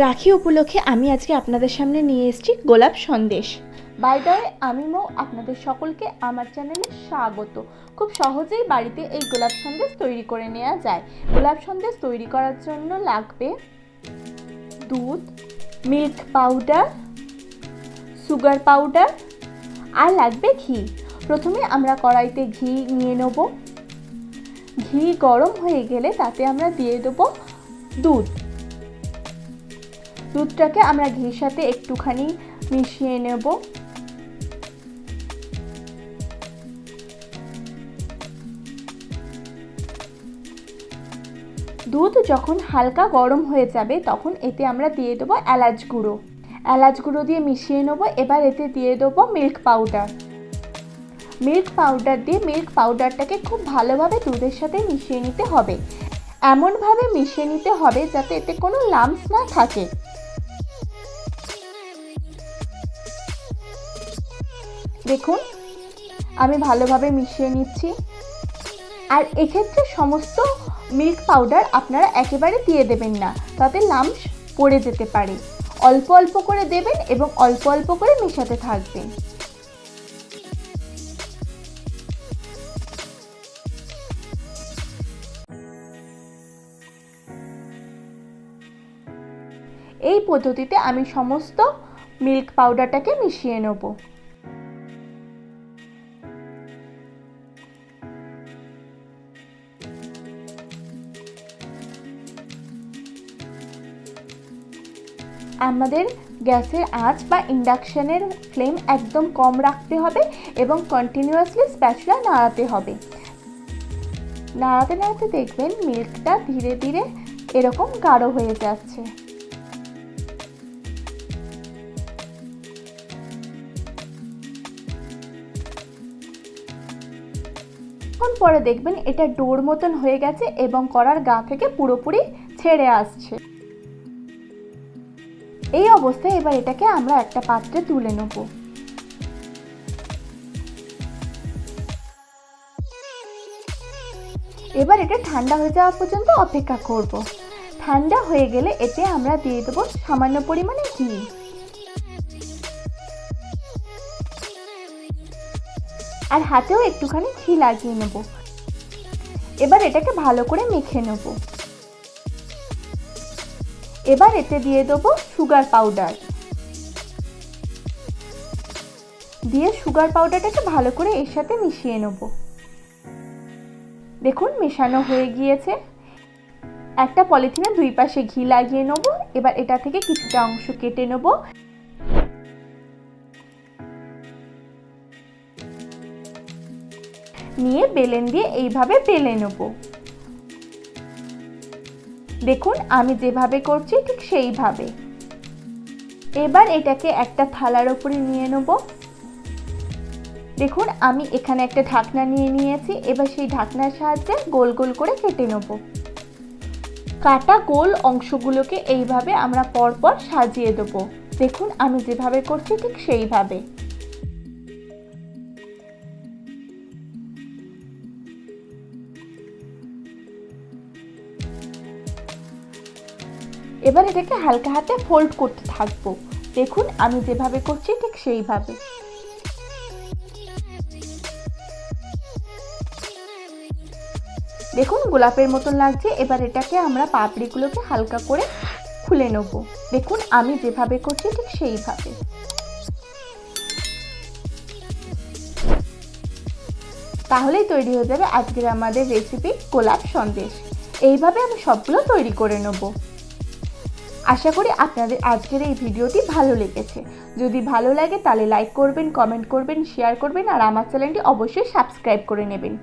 রাখি উপলক্ষে আমি আজকে আপনাদের সামনে নিয়ে এসেছি গোলাপ সন্দেশ। বাই দ্য ওয়ে, আমি মৌ, আপনাদের সকলকে আমার চ্যানেলে স্বাগত। খুব সহজেই বাড়িতে এই গোলাপ সন্দেশ তৈরি করে নেওয়া যায়। গোলাপ সন্দেশ তৈরি করার জন্য লাগবে দুধ, মিল্ক পাউডার, সুগার পাউডার আর লাগবে ঘি। প্রথমে আমরা কড়াইতে ঘি নিয়ে নেব। ঘি গরম হয়ে গেলে তাতে আমরা দিয়ে দেব দুধ। দুধটাকে আমরা ঘির সাথে একটুখানি মিশিয়ে নেব। দুধ যখন হালকা গরম হয়ে যাবে তখন এতে আমরা দিয়ে দেবো এলাচ গুঁড়ো। এলাচ গুঁড়ো দিয়ে মিশিয়ে নেব। এবার এতে দিয়ে দেবো মিল্ক পাউডার। মিল্ক পাউডার দিয়ে মিল্ক পাউডারটাকে খুব ভালোভাবে দুধের সাথে মিশিয়ে নিতে হবে। এমনভাবে মিশিয়ে নিতে হবে যাতে এতে কোনো লাম্পস না থাকে। দেখুন, আমি ভালোভাবে মিশিয়ে নিচ্ছি। আর এক্ষেত্রে সমস্ত মিল্ক পাউডার আপনারা একেবারে দিয়ে দেবেন না, তাতে লাম্পস পড়ে যেতে পারে। অল্প অল্প করে দেবেন এবং অল্প অল্প করে মেশাতে থাকবেন। এই পদ্ধতিতে আমি সমস্ত মিল্ক পাউডারটাকে মিশিয়ে নেব। আমাদের গ্যাসের আঁচ বা ইন্ডাকশনের ফ্লেম একদম কম রাখতে হবে এবং কন্টিনিউয়াসলি স্প্যাচুলা নাড়াতে হবে। নাড়াতে নাড়াতে দেখবেন মিল্কটা ধীরে ধীরে এরকম গাঢ় হয়ে যাচ্ছে। পরে দেখবেন এটা ডোর মতন হয়ে গেছে এবং কড়ার গা থেকে পুরোপুরি ছেড়ে আসছে। এই অবস্থায় এবার এটাকে আমরা একটা পাত্রে তুলে নেব। এবার এটা ঠান্ডা হয়ে যাওয়া পর্যন্ত অপেক্ষা করব। ঠান্ডা হয়ে গেলে এতে আমরা দিয়ে দেবো সামান্য পরিমাণে ঘি। আর হাতেও একটুখানি ঘি লাগিয়ে নেব। এবার এটাকে ভালো করে মেখে নেব। এবার এতে দিয়ে দেবো সুগার পাউডার। দিয়ে সুগার পাউডারটাকে ভালো করে এর সাথে মিশিয়ে নেব। দেখুন, মেশানো হয়ে গিয়েছে। একটা পলিথিনে দুই পাশে ঘি লাগিয়ে নেব। এবার এটা থেকে কিছুটা অংশ কেটে নেব। নিয়ে বেলেন দিয়ে এইভাবে বেলে নেব। দেখুন, আমি যেভাবে করছি ঠিক সেইভাবে। এবার এটাকে একটা থালার উপরে নিয়ে নেব। দেখুন, আমি এখানে একটা ঢাকনা নিয়ে নিয়েছি। এবার সেই ঢাকনার সাহায্যে গোল গোল করে কেটে নেব। কাটা গোল অংশগুলোকে এইভাবে আমরা পরপর সাজিয়ে দেব। দেখুন, আমি যেভাবে করছি ঠিক সেইভাবে। এবার এটাকে হালকা হাতে ফোল্ড করতে থাকবো। দেখুন, আমি যেভাবে করছি ঠিক সেইভাবে। দেখুন, গোলাপের মতন লাগছে। এবার এটাকে আমরা পাপড়িগুলোকে হালকা করে খুলে নেব। দেখুন, আমি যেভাবে করছি ঠিক সেইভাবে। তাহলেই তৈরি হয়ে যাবে আজকের আমাদের রেসিপি গোলাপ সন্দেশ। এইভাবে আমি সবগুলো তৈরি করে নেব। আশা করি আপনাদের আজকের এই ভিডিওটি ভালো লেগেছে। যদি ভালো লাগে তাহলে লাইক করবেন, কমেন্ট করবেন, শেয়ার করবেন আর আমার চ্যানেলটি অবশ্যই সাবস্ক্রাইব করে নেবেন।